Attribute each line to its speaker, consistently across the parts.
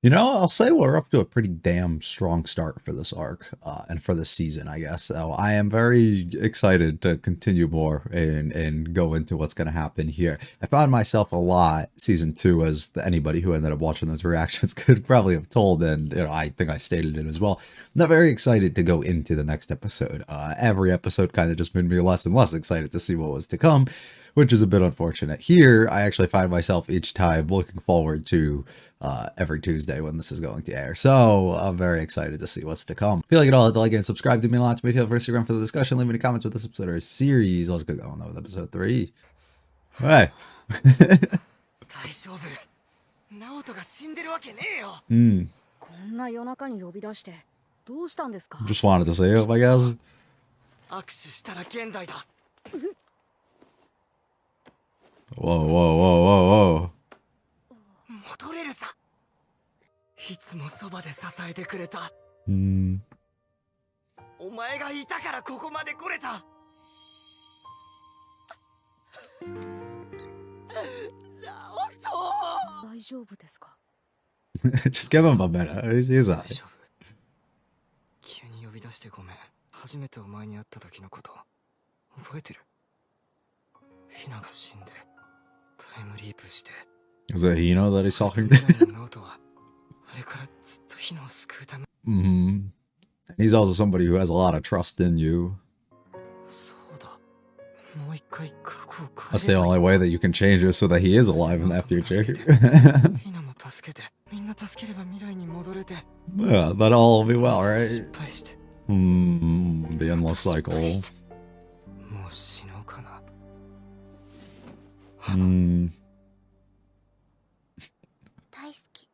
Speaker 1: You know, I'll say we're up to a pretty damn strong start for this arc, and for this season, I guess. So I am very excited to continue more and go into what's going to happen here. I found myself a lot season two, as anybody who ended up watching those reactions could probably have told, and I think I stated it as well. I'm not very excited to go into the next episode. Every episode kind of just made me less and less excited to see what was to come, which is a bit unfortunate. Here, I actually find myself each time looking forward to every Tuesday when this is going to air. So I'm very excited to see what's to come. If you like it all, hit the like and subscribe to me a lot. To me, feel for Instagram for the discussion. Leave me any comments with this episode or series. Let's go on with episode 3. Hey.
Speaker 2: 大丈夫。直人が死んでるわけねえよ。
Speaker 3: こんな夜中に呼び出してどうしたんですか？
Speaker 1: Just wanted to say it, I guess.
Speaker 2: 握手したら現代だ。
Speaker 1: Whoa, whoa, whoa, whoa, whoa.
Speaker 2: 戻れるさ。いつもそばで支えてくれた。お前がいたからここまで来れた。直人。
Speaker 3: 大丈夫ですか？
Speaker 1: Just give him a minute. He's
Speaker 2: 大
Speaker 1: alright.
Speaker 2: 丈夫。急に呼び出してごめん。初めてお前に会った時のこと覚えてる？ヒナが死んでタイムリープして。
Speaker 1: Is it Hino that he's talking to?
Speaker 2: 直人はあれからずっとヒナを救うため。
Speaker 1: He's also somebody who has a lot of trust in you.
Speaker 2: そうだ。もう一回過去を
Speaker 1: That's the only way that you can change it so that he is alive in that future.
Speaker 2: ヒナも助けて、みんな助ければ未来に戻れて。
Speaker 1: Yeah, that'll all be well,
Speaker 2: 失
Speaker 1: right?
Speaker 2: 敗して。
Speaker 1: The endless cycle.
Speaker 2: もう死のうかな。
Speaker 3: 大好き。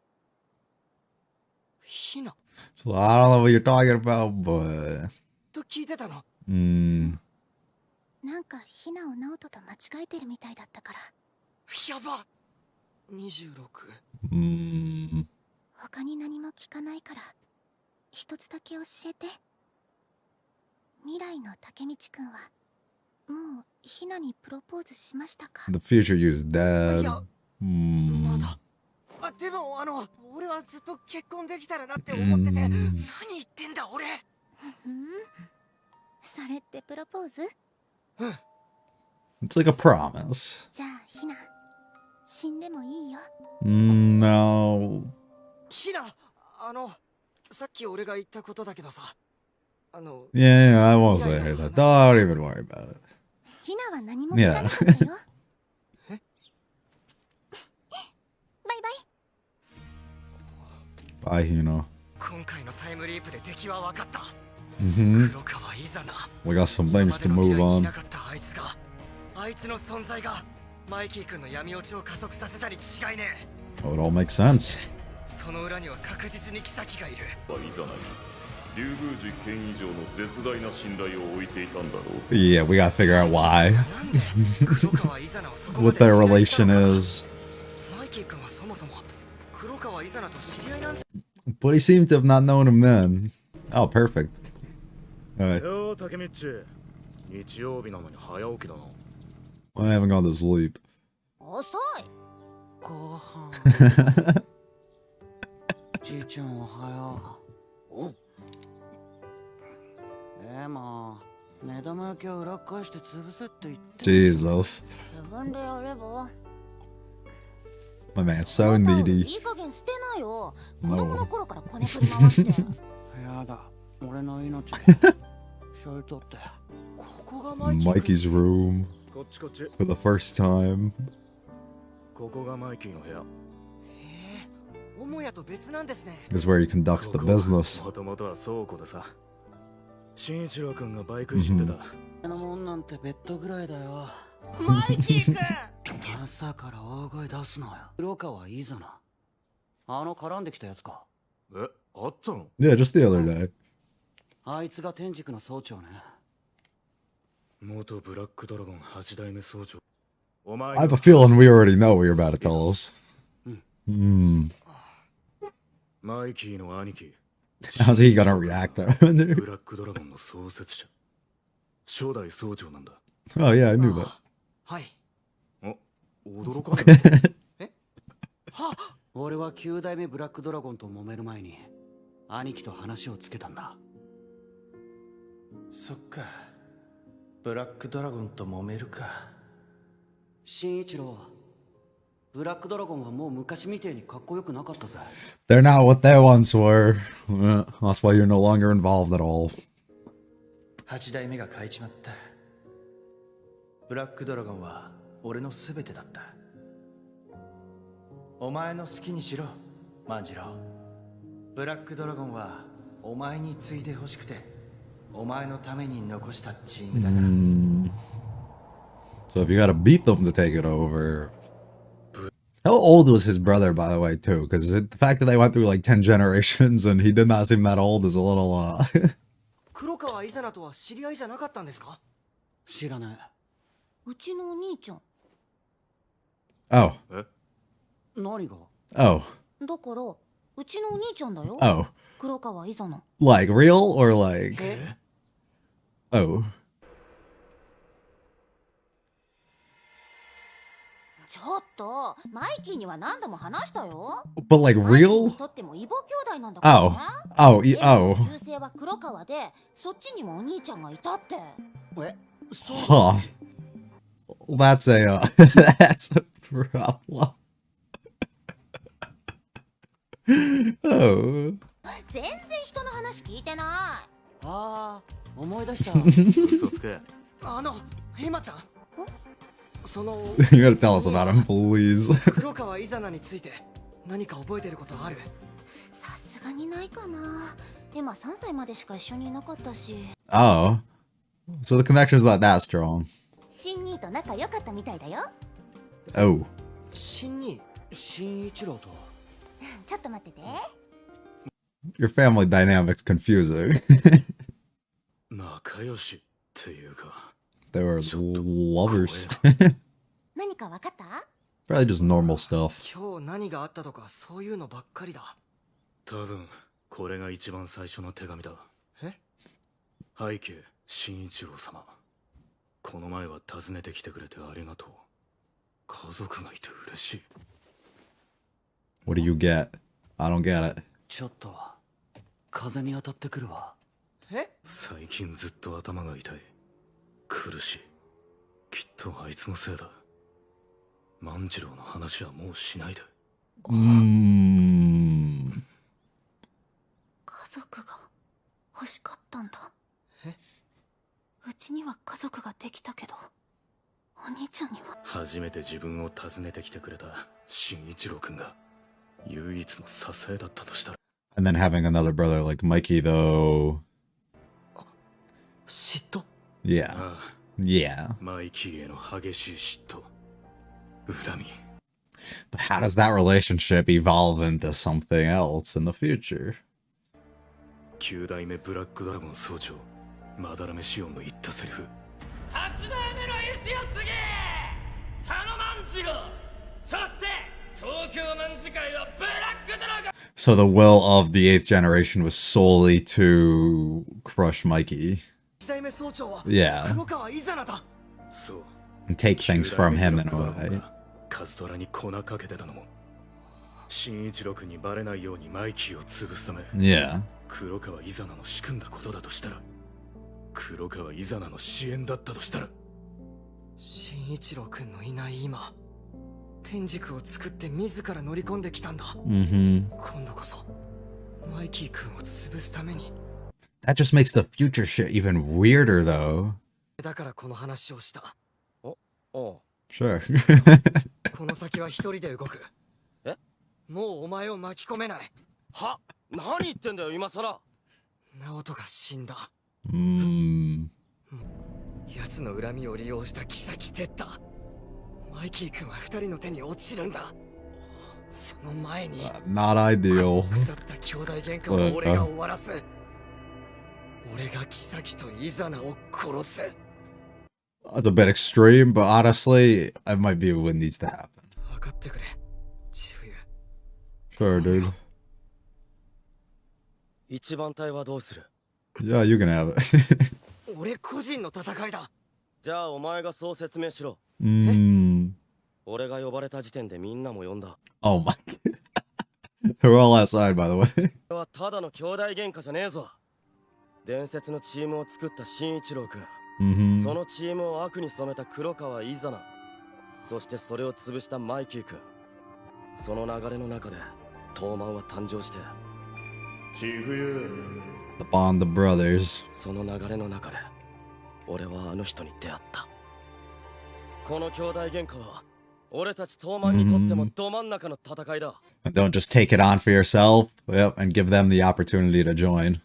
Speaker 2: ヒナ
Speaker 1: So I don't know what you're talking about, but
Speaker 2: と聞いてたの。
Speaker 3: なんかヒナをナオトと間違えてるみたいだったから。
Speaker 2: やば。26。
Speaker 3: 他に何も聞かないから一つだけ教えて。未来の竹道くんはもうヒナにプロポーズしましたか？
Speaker 1: the future you is dead.
Speaker 2: まだ。でも俺はずっと結婚できたらなって思ってて。何言ってんだ俺。
Speaker 3: それってプロポーズ？
Speaker 1: It's like a promise.
Speaker 3: じゃあヒナ死んでもいいよ。
Speaker 1: No.
Speaker 2: ヒナ、さっき俺が言ったことだけどさ。
Speaker 1: Yeah, I won't say that. Don't even worry about it.
Speaker 3: ヒナは何も聞かなかったよ。バイバイ。
Speaker 1: Bye, Hino.
Speaker 2: 今回のタイムリープで敵は分かった。 黒川イザナ。
Speaker 1: We got some things to move
Speaker 2: い
Speaker 1: on.
Speaker 2: なかったあいつが、あいつの存在がマイキー君の闇落ちを加速させたに違いねえ。
Speaker 1: Oh, it all makes sense.
Speaker 2: その裏には確実に妃がいる。
Speaker 4: イザナに竜宮寺剣以上の絶大な信頼を置いていたんだろう。
Speaker 1: Yeah, we gotta figure out why.
Speaker 2: なんで黒川イザナをそこま
Speaker 1: What
Speaker 2: で
Speaker 1: their
Speaker 2: 信頼したの
Speaker 1: relation
Speaker 2: か。
Speaker 1: is.
Speaker 2: マイキー君はそもそも黒川イザナと知り合いなんじゃ。
Speaker 1: But he seemed to have not known him then. Oh, perfect. Alright.
Speaker 5: よう、竹道。日曜日なのに早起きだな。
Speaker 1: I haven't gone to sleep.
Speaker 3: 遅い。
Speaker 2: ご飯。じいちゃんおはよう。お。まあ目玉焼きを裏返して潰せって言って。
Speaker 1: Jesus.
Speaker 3: 自分でやれば。
Speaker 1: My man's so needy.
Speaker 3: いい加減捨てなよ。子
Speaker 1: No.
Speaker 3: 供の頃から金振り回して。
Speaker 2: やだ、俺の命で。しょいとって。ここが
Speaker 1: Mikey's room
Speaker 5: こっちこっち。
Speaker 1: for the first time.
Speaker 5: ここがマイキーの部屋。
Speaker 2: 母屋と別なんですね。
Speaker 1: This is where he conducts the business.
Speaker 5: もともとは倉庫でさ。新一郎君がバイクいじってた。
Speaker 2: あのもんなんてベッドぐらいだよ。マイキー君。朝から大声出すなよ。黒川いざな。絡んできたやつか。
Speaker 5: え、あったの？
Speaker 1: Yeah, just the other day.
Speaker 2: あいつが天竺の総長ね。
Speaker 5: 元ブラックドラゴン8代目総長。お前
Speaker 1: I have a feeling we already know what you're about to tell us.
Speaker 5: マイキーの兄貴。
Speaker 1: How's he gonna react?
Speaker 5: ブラックドラゴンの創設者。初代総長なんだ。
Speaker 1: Oh yeah, I knew that.
Speaker 2: はい。
Speaker 5: お、驚かない。
Speaker 2: は
Speaker 6: 俺は9代目ブラックドラゴンと揉める前に兄貴と話をつけたんだ。
Speaker 7: そっか。ブラックドラゴンと揉めるか。
Speaker 6: 新一郎、ブラックドラゴンはもう昔みてえにかっこよくなかったぜ。
Speaker 1: They're not what they once were. That's why you're no longer involved at all.
Speaker 7: 8代目が変えちまった。ブラックドラゴンは俺の全てだった。お前の好きにしろ、万次郎。ブラックドラゴンはお前に継いでほしくて、お前のために残したチームだから。
Speaker 1: So if you gotta beat them to take it over. How old was his brother, by the way, too? Because the fact that they went through like 10 generations and he did not seem that old is a little,
Speaker 2: 黒川イザナとは知り合いじゃなかったんですか？
Speaker 6: 知らない。
Speaker 3: うちのお兄ちゃん
Speaker 1: Oh.
Speaker 6: 何が？
Speaker 1: Oh.
Speaker 3: だからうちのお兄ちゃんだよ。
Speaker 1: Oh.
Speaker 3: 黒川イザナ。
Speaker 1: Like real or like... Oh.
Speaker 3: ちょっとマイキーには何度も話したよ。
Speaker 1: But like
Speaker 3: マイキーに
Speaker 1: real?
Speaker 3: とっても異母兄弟なんだからね。
Speaker 1: Oh. Oh.
Speaker 3: で
Speaker 1: Oh.
Speaker 3: 旧姓は黒川で、そっちにもお兄ちゃんがいたって。
Speaker 6: え、そう。
Speaker 1: Huh. That's a, that's a problem. Oh.
Speaker 3: 全然人の話聞いてない。
Speaker 6: ああ、思い出した。
Speaker 5: 嘘つけ。
Speaker 2: エマちゃん、その
Speaker 1: You gotta tell us about him, please.
Speaker 2: 黒川イザナについて何か覚えてることある？
Speaker 3: さすがにないかな。エマ3歳までしか一緒にいなかったし。
Speaker 1: Oh. So the connection's not that strong.
Speaker 3: 新兄と仲良かったみたいだよ。
Speaker 1: Oh.
Speaker 2: 新に
Speaker 6: 新一郎と。
Speaker 3: ちょっと待ってて。
Speaker 1: Your family dynamic's confusing.
Speaker 5: 仲良しっていうか。
Speaker 1: They were lovers.
Speaker 3: 何かわかった？
Speaker 1: Probably just normal stuff.
Speaker 2: 今日何があったとかそういうのばっかりだ。
Speaker 5: 多分これが一番最初の手紙だ。
Speaker 2: え？
Speaker 5: 背景、新一郎様。この前は訪ねてきてくれてありがとう。家族がいて嬉しい。
Speaker 1: What do you get? I don't get it.
Speaker 6: ちょっと風に当たってくるわ。
Speaker 2: え？
Speaker 5: 最近ずっと頭が痛い。苦しい。きっとあいつのせいだ。万次郎の話はもうしないで。
Speaker 3: 家族が欲しかったんだ。
Speaker 2: え？
Speaker 3: うちには家族ができたけど、お兄ちゃんには。
Speaker 5: 初めて自分を訪ねてきてくれた新一郎くんが唯一の支えだったとしたら。
Speaker 1: And then having another brother like Mikey, though.
Speaker 2: 嫉妬？
Speaker 1: Yeah.
Speaker 5: ああ、
Speaker 1: Yeah.
Speaker 5: マイキーへの激しい嫉妬、恨み。
Speaker 1: But how does that relationship evolve into something else in the future?
Speaker 5: 9代目ブラックドラゴン総長マダラメシオンの言ったセリフ。
Speaker 8: 8代目の意志を継げ、佐野万次郎。そして東京卍会はブラックドラゴン。
Speaker 1: So the will of the 8th generation was solely to crush Mikey.
Speaker 2: 1代目総長は
Speaker 1: Yeah.
Speaker 2: 黒川イザナだ。
Speaker 5: そう。
Speaker 1: And take things from him in a way.
Speaker 5: カズトラに粉かけてたのも新一郎君にバレないようにマイキーを潰すため。
Speaker 1: Yeah.
Speaker 5: 黒川イザナの仕組んだことだとしたら、黒川イザナの支援だったとしたら。
Speaker 2: 新一郎くんのいない今、天竺を作って自ら乗り込んできたんだ。
Speaker 1: Mm-hmm.
Speaker 2: 今度こそマイキーくんを潰すために。
Speaker 1: That just makes the future shit even weirder, though.
Speaker 2: だからこの話をした。
Speaker 7: おう。
Speaker 1: Sure.
Speaker 2: この先は一人で動く。
Speaker 7: え？
Speaker 2: もうお前を巻き込めない。
Speaker 7: は？何言ってんだよ今さら。
Speaker 2: 直人が死んだ。奴の恨みを利用した妃テッタ。マイキー君は二人の手に落ちるんだ。その前に
Speaker 1: Not ideal.
Speaker 2: 腐った兄弟喧嘩を俺が終わらす。俺が妃とイザナを殺す。
Speaker 1: That's a bit extreme, but honestly, that might be what needs to happen.
Speaker 2: 分かってくれ、チフユ。
Speaker 1: Sure, dude.
Speaker 7: 一番隊はどうする？
Speaker 1: Yeah, you can have it.
Speaker 2: 俺個人の戦いだ。
Speaker 7: じゃあお前がそう説明しろ。俺が呼ばれた時点でみんなも呼んだ。
Speaker 1: Oh my. We're all outside, by the way.
Speaker 8: はただの兄弟喧嘩じゃねえぞ。伝説のチームを作った新一郎君、そのチームを悪に染めた黒川イザナ、そしてそれを潰したマイキー君、その流れの中で東卍は誕生して、
Speaker 4: チーフユ
Speaker 1: The Bond of Brothers.
Speaker 8: その流れの中で俺はあの人に出会った。この兄弟喧嘩は俺たち東卍にとってもど真ん中の戦いだ。
Speaker 1: And don't just take it on for yourself. Yep, and give them the opportunity to join.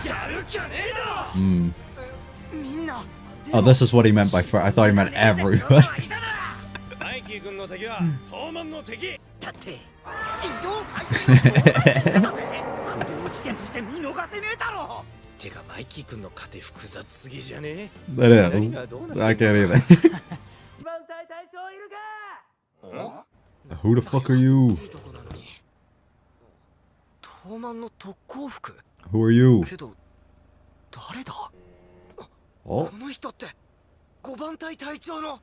Speaker 8: やるきゃねえだろ。
Speaker 2: みんな
Speaker 1: Oh, this is what he meant by I thought he meant everybody.
Speaker 8: マイキー君の敵は東卍の敵だって。
Speaker 2: 史上最強の不良地点として見逃せねえだろ。
Speaker 7: てかマイキー君の家庭複雑すぎじゃね
Speaker 1: That is. I can't either.
Speaker 8: 番隊隊長いるか。
Speaker 1: Who the fuck are you?
Speaker 2: いいとこなのに東卍の特攻服
Speaker 1: Who are you?
Speaker 2: けど誰だ。
Speaker 1: Oh,
Speaker 2: この人って5番隊隊長の。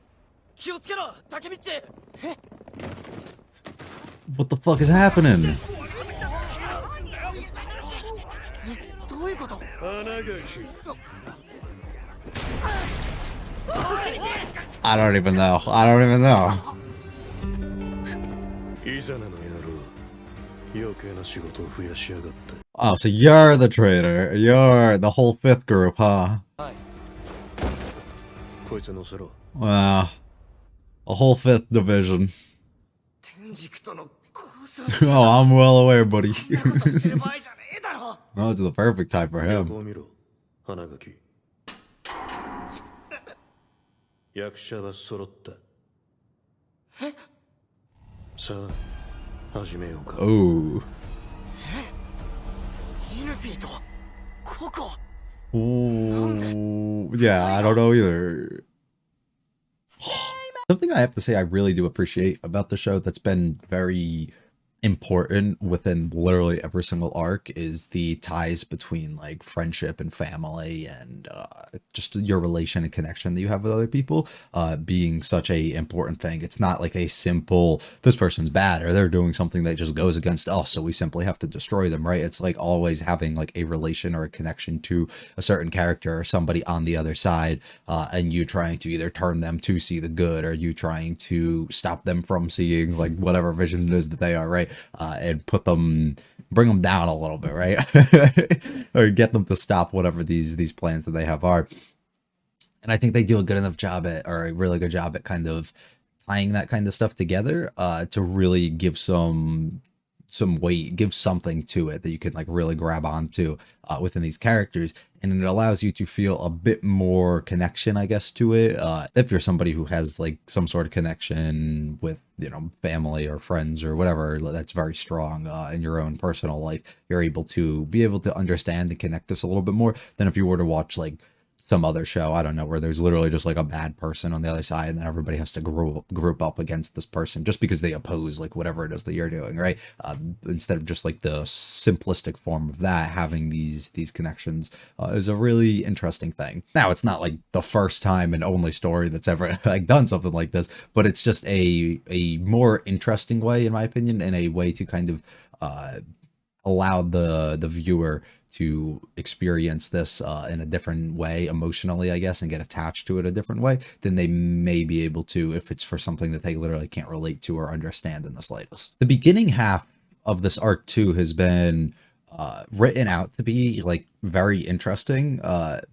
Speaker 8: 気をつけろ竹道。
Speaker 1: what the fuck is happening?
Speaker 2: どういうこと。
Speaker 1: I don't even know. I don't even know.
Speaker 5: イザナの野郎、余計な仕事を増やしやがった。
Speaker 1: Oh, so you're the traitor. You're the whole fifth group, huh?
Speaker 5: こいつ乗せろ。
Speaker 1: Wow. A whole fifth division.
Speaker 2: 天竺との交
Speaker 1: Oh, I'm well aware, buddy.
Speaker 2: してる場合じゃねえだろ。
Speaker 1: No, it's the perfect time for
Speaker 5: こ
Speaker 1: him.
Speaker 5: う見ろ、花垣。役者は揃った。さあ、始めようか。
Speaker 1: Ooh.
Speaker 2: イヌピーとココ。
Speaker 1: Ooh. Yeah, I don't know either. Something I have to say I really do appreciate about the show that's been very important within literally every single arc is the ties between like friendship and family and just your relation and connection that you have with other people being such a important thing. It's not like a simple this person's bad or they're doing something that just goes against us, so we simply have to destroy them, right? It's like always having like a relation or a connection to a certain character or somebody on the other side, and you trying to either turn them to see the good or you trying to stop them from seeing like whatever vision it is that they are, right? And bring them down a little bit, right? Or get them to stop whatever these plans that they have are. And I think they do a good enough job at, or a really good job at kind of tying that kind of stuff together to really give some weight, give something to it that you can like really grab onto within these characters. And it allows you to feel a bit more connection, I guess, to it. If you're somebody who has like some sort of connection with, you know, family or friends or whatever, that's very strong in your own personal life, you're able to understand and connect this a little bit more than if you were to watch like some other show, I don't know, where there's literally just like a bad person on the other side and then everybody has to group up against this person just because they oppose like whatever it is that you're doing, right? Instead of just like the simplistic form of that, having these connections is a really interesting thing. Now, it's not like the first time and only story that's ever like done something like this, but it's just a more interesting way, in my opinion, and a way to kind of allow the viewer to experience this in a different way emotionally, I guess, and get attached to it a different way than they may be able to if it's for something that they literally can't relate to or understand in the slightest. The beginning half of this arc too has been written out to be like very interesting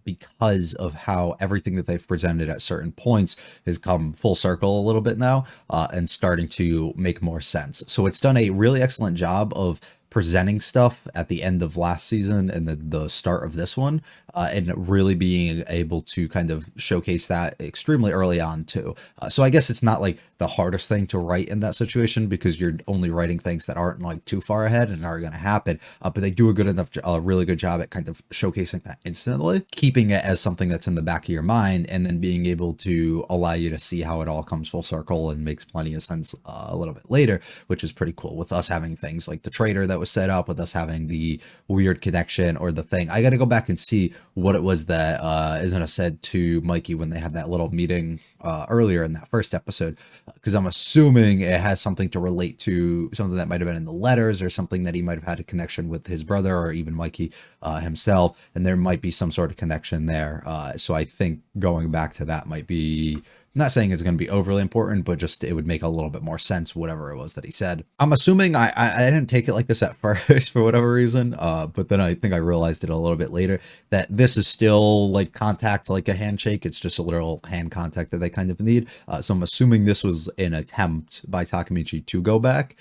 Speaker 1: because of how everything that they've presented at certain points has come full circle a little bit now and starting to make more sense. So it's done a really excellent job of presenting stuff at the end of last season and the start of this one, and really being able to kind of showcase that extremely early on too. So I guess it's not like the hardest thing to write in that situation because you're only writing things that aren't like too far ahead and are going to happen. But they do a really good job at kind of showcasing that instantly, keeping it as something that's in the back of your mind, and then being able to allow you to see how it all comes full circle and makes plenty of sense a little bit later, which is pretty cool. With us having things like the traitor that was set up, with us having the weird connection or the thing. I got to go back and see what it was that Izuna said to Mikey when they had that little meeting earlier in that first episode, because I'm assuming it has something to relate to something that might have been in the letters, or something that he might have had a connection with his brother, or even Mikey himself, and there might be some sort of connection there. So I think going back to that might be, I'm not saying it's going to be overly important, but just it would make a little bit more sense, whatever it was that he said. I'm assuming I didn't take it like this at first for whatever reason, but then I think I realized it a little bit later that this is still like contact, like a handshake. It's just a literal hand contact that they kind of need. So I'm assuming this was an attempt by Takemichi to go back,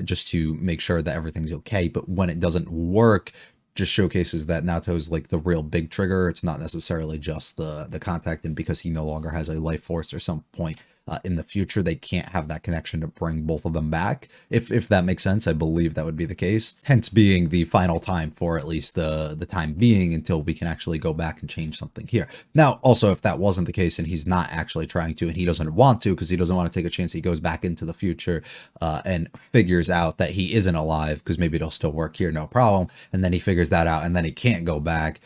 Speaker 1: just to make sure that everything's okay. But when it doesn't work, just showcases that Naoto's like the real big trigger. It's not necessarily just the contact, and because he no longer has a life force, or some point in the future they can't have that connection to bring both of them back. If that makes sense, I believe that would be the case. Hence being the final time, for at least the time being, until we can actually go back and change something here. Now, also, if that wasn't the case and he's not actually trying to, and he doesn't want to because he doesn't want to take a chance, he goes back into the future and figures out that he isn't alive, because maybe it'll still work here, no problem. And then he figures that out, and then he can't go back.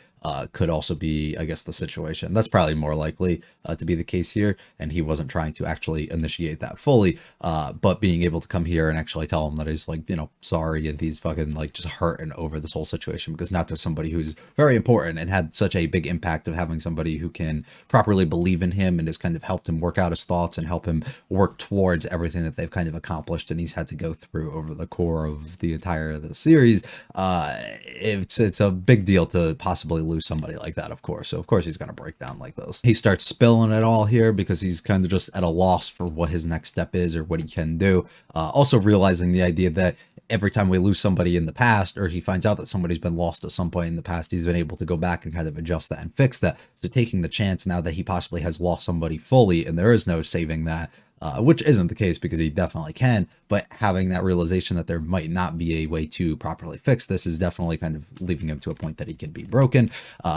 Speaker 1: Could also be, I guess, the situation. That's probably more likely to be the case here, and he wasn't trying to actually initiate that fully, but being able to come here and actually tell him that he's like, you know, sorry, and he's fucking like just hurting over this whole situation, because Nato's somebody who's very important and had such a big impact of having somebody who can properly believe in him and has kind of helped him work out his thoughts and help him work towards everything that they've kind of accomplished and he's had to go through over the core of the entire of the series. It's a big deal to possibly lose somebody like that, of course. So of course he's going to break down like this. He starts spilling it all here because he's kind of just at a loss for what his next step is or what he can do. Also realizing the idea that every time we lose somebody in the past, or he finds out that somebody's been lost at some point in the past, he's been able to go back and kind of adjust that and fix that. So taking the chance now that he possibly has lost somebody fully and there is no saving that, which isn't the case because he definitely can, but having that realization that there might not be a way to properly fix this is definitely kind of leaving him to a point that he can be broken,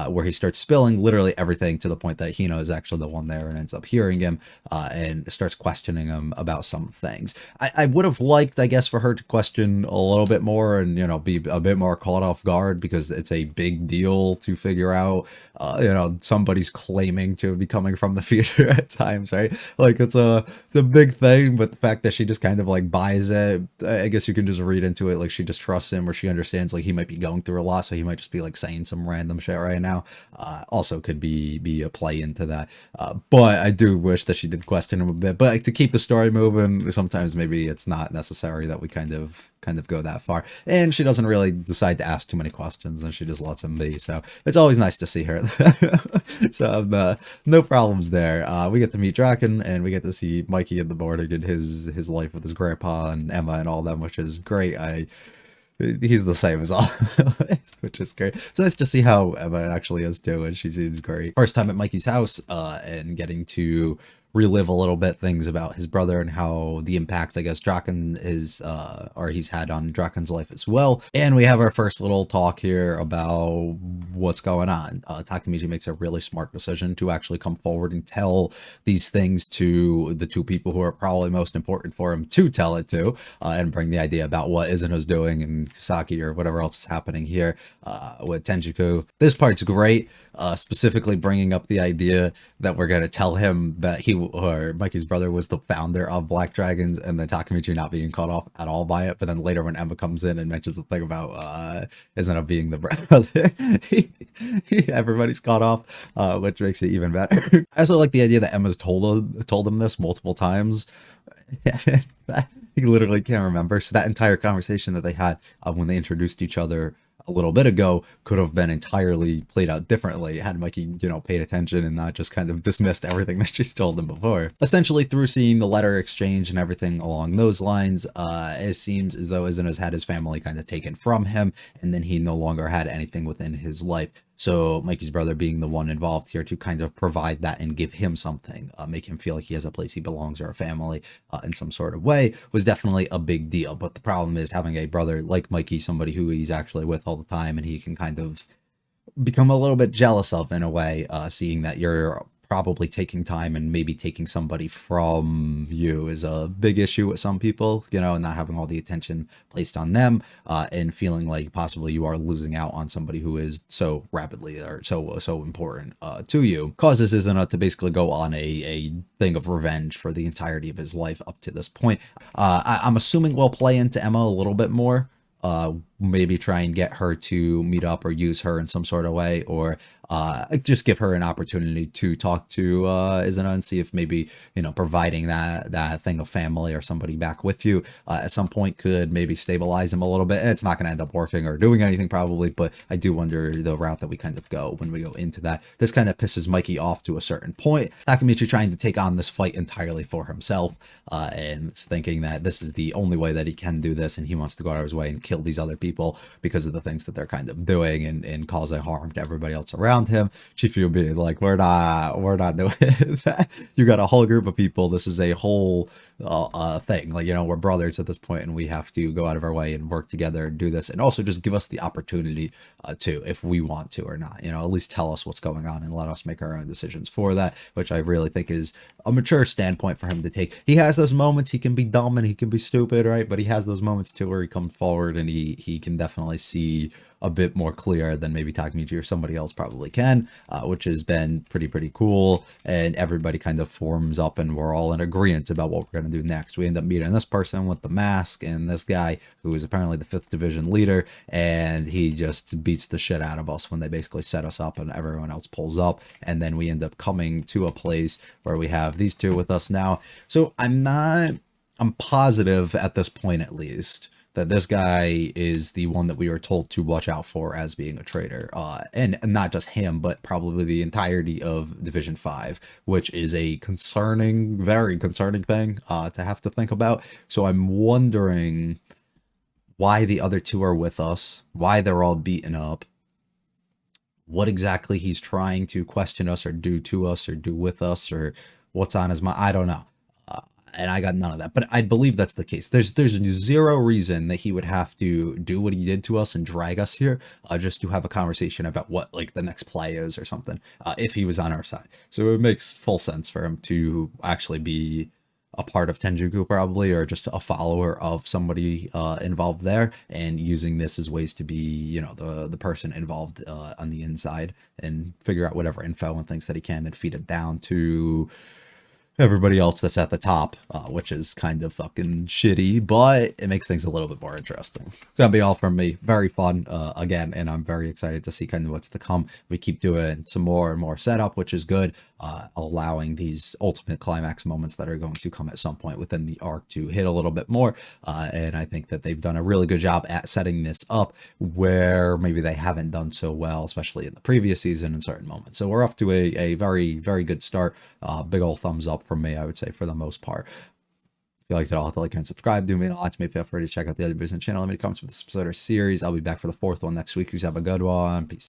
Speaker 1: where he starts spilling literally everything to the point that Hino is actually the one there and ends up hearing him and starts questioning him about some things. I would have liked, I guess, for her to question a little bit more and, you know, be a bit more caught off guard, because it's a big deal to figure out, you know, somebody's claiming to be coming from the future at times, right? Like it's a big thing, but the fact that she just kind of like buys it, I guess you can just read into it like she just trusts him, or she understands like he might be going through a lot, so he might just be like saying some random shit right now. Also could be a play into that, but I do wish that she did question him a bit. But like, to keep the story moving, sometimes maybe it's not necessary that we kind of go that far, and she doesn't really decide to ask too many questions and she just lets him be, so it's always nice to see her. So no problems there. We get to meet Draken and we get to see Mikey at the boarding and his life with his grandpa and Emma and all them, which is great. He's the same as always, which is great. It's nice to see how Emma actually is too, and she seems great. First time at Mikey's house, and getting to relive a little bit things about his brother and how the impact, I guess, Draken is, or he's had on Draken's life as well. And we have our first little talk here about what's going on. Takemichi makes a really smart decision to actually come forward and tell these things to the two people who are probably most important for him to tell it to, and bring the idea about what Izuno's doing and Kisaki or whatever else is happening here with Tenjiku. This part's great. Specifically bringing up the idea that we're going to tell him that he, or Mikey's brother, was the founder of Black Dragons, and then Takemichi not being caught off at all by it. But then later when Emma comes in and mentions the thing about Izuno being the brother, everybody's caught off, which makes it even better. I also like the idea that Emma's told him this multiple times. He literally can't remember. So that entire conversation that they had when they introduced each other a little bit ago could have been entirely played out differently had Mikey, you know, paid attention and not just kind of dismissed everything that she's told him before. Essentially, through seeing the letter exchange and everything along those lines, it seems as though Izuno's had his family kind of taken from him, and then he no longer had anything within his life. So Mikey's brother being the one involved here to kind of provide that and give him something, make him feel like he has a place he belongs or a family in some sort of way, was definitely a big deal. But the problem is having a brother like Mikey, somebody who he's actually with all the time, and he can kind of become a little bit jealous of in a way, seeing that you're probably taking time and maybe taking somebody from you is a big issue with some people, you know, and not having all the attention placed on them, and feeling like possibly you are losing out on somebody who is so rapidly or so important to you, causes Izuna to basically go on a thing of revenge for the entirety of his life up to this point. I'm assuming we'll play into Emma a little bit more. Maybe try and get her to meet up or use her in some sort of way, or just give her an opportunity to talk to Izuna and see if maybe, you know, providing that thing of family or somebody back with you at some point could maybe stabilize him a little bit. It's not going to end up working or doing anything probably, but I do wonder the route that we kind of go when we go into that. This kind of pisses Mikey off to a certain point. Takemichi trying to take on this fight entirely for himself, and thinking that this is the only way that he can do this, and he wants to go out of his way and kill these other people because of the things that they're kind of doing and causing harm to everybody else around him. Chifuyu being like, we're not doing that. You got a whole group of people. This is a whole thing. Like, you know, we're brothers at this point, and we have to go out of our way and work together and do this, and also just give us the opportunity to, if we want to or not, you know, at least tell us what's going on and let us make our own decisions for that, which I really think is a mature standpoint for him to take. He has those moments, he can be dumb and he can be stupid, right? But he has those moments too where he comes forward and he can definitely see a bit more clear than maybe Takemichi or somebody else probably can, which has been pretty cool. And everybody kind of forms up and we're all in agreement about what we're going to do next. We end up meeting this person with the mask and this guy who is apparently the 5th division leader, and he just beats the shit out of us when they basically set us up and everyone else pulls up. And then we end up coming to a place where we have these two with us now. So I'm positive at this point, at least, that this guy is the one that we were told to watch out for as being a traitor, and not just him, but probably the entirety of Division 5, which is a concerning, very concerning thing to have to think about. So I'm wondering why the other two are with us, why they're all beaten up, what exactly he's trying to question us or do to us or do with us, or what's on his mind. I don't know. And I got none of that, but I believe that's the case. There's zero reason that he would have to do what he did to us and drag us here just to have a conversation about what like the next play is or something, if he was on our side. So it makes full sense for him to actually be a part of Tenjinku probably, or just a follower of somebody involved there, and using this as ways to be, you know, the person involved on the inside and figure out whatever info and things that he can and feed it down to everybody else that's at the top, which is kind of fucking shitty, but it makes things a little bit more interesting. Gonna be all from me. Very fun, again, and I'm very excited to see kind of what's to come. We keep doing some more and more setup, which is good, allowing these ultimate climax moments that are going to come at some point within the arc to hit a little bit more, and I think that they've done a really good job at setting this up where maybe they haven't done so well, especially in the previous season in certain moments. So we're off to a very, very good start. Big old thumbs up from me, I would say, for the most part. If you liked it all, hit the like and subscribe. Do me a lot to me. Feel free to check out the other business channel. Let me know comments for this episode or series. I'll be back for the 4th one next week. You have a good one. Peace.